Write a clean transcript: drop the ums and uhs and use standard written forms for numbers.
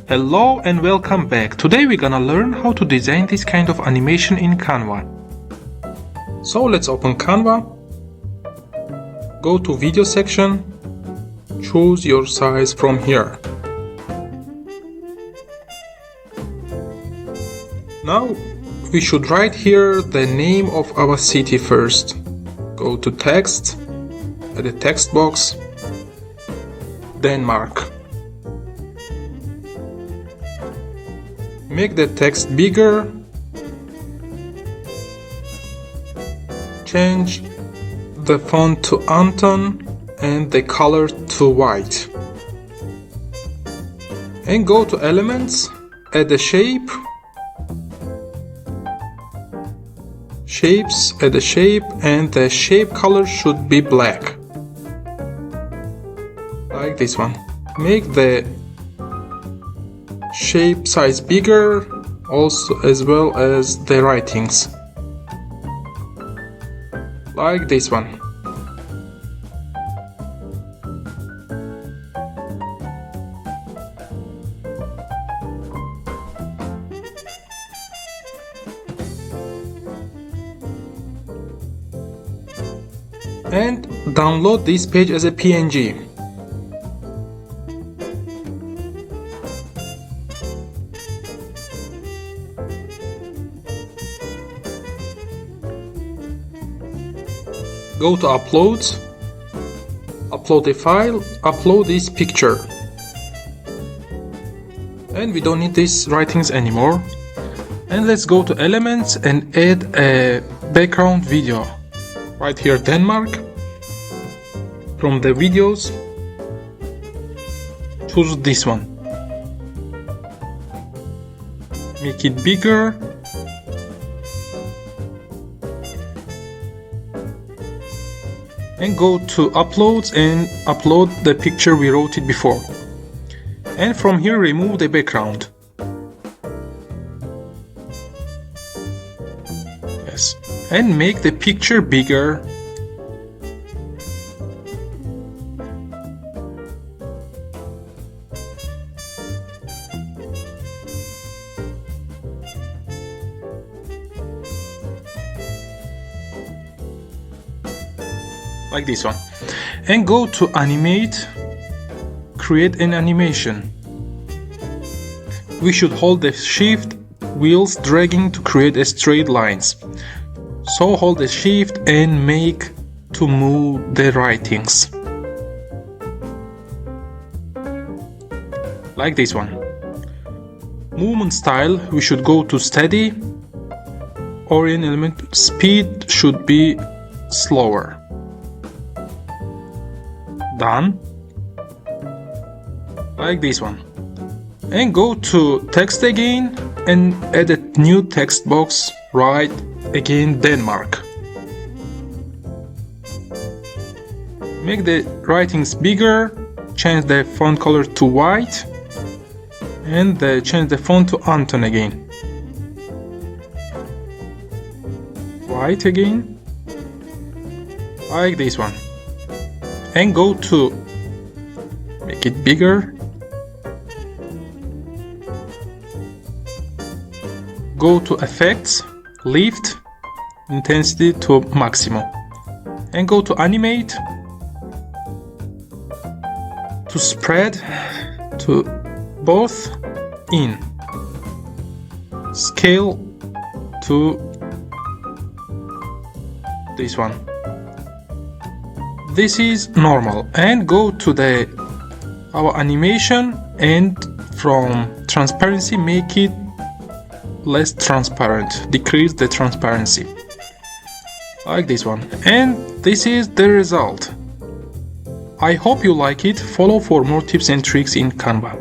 Hello and welcome back. Today we're gonna learn how to design this kind of animation in Canva. So let's open Canva, go to video section, choose your size from here. Now we should write here the name of our city first. Go to text, at the text box, Denmark. Make the text bigger, change the font to Anton and the color to white, and go to elements, add the shape, shapes, add the shape, and the shape color should be black, like this one. Make the shape size bigger, also as well as the writings, like this one. And download this page as a PNG. Go to uploads, upload a file, upload this picture. And we don't need these writings anymore. And let's go to elements and add a background video. Right here, Denmark. From the videos, choose this one. Make it bigger. And go to uploads and upload the picture we wrote it before. And from here remove the background. Yes. And make the picture bigger. Like this one. And go to Animate, create an animation. We should hold the shift wheels dragging to create a straight lines. So hold the shift and make to move the writings. Like this one. Movement style, we should go to steady, or in element speed should be slower. Done, like this one. And go to text again and add a new text box. Write again Denmark. Make the writings bigger, change the font color to white, and change the font to Anton again. White again, like this one. And go to make it bigger, go to effects, lift intensity to maximum, and go to animate, to spread to both in, scale to this one. This is normal. And go to our animation, and from transparency make it less transparent, decrease the transparency, like this one. And this is the result. I hope you like it. Follow for more tips and tricks in Canva.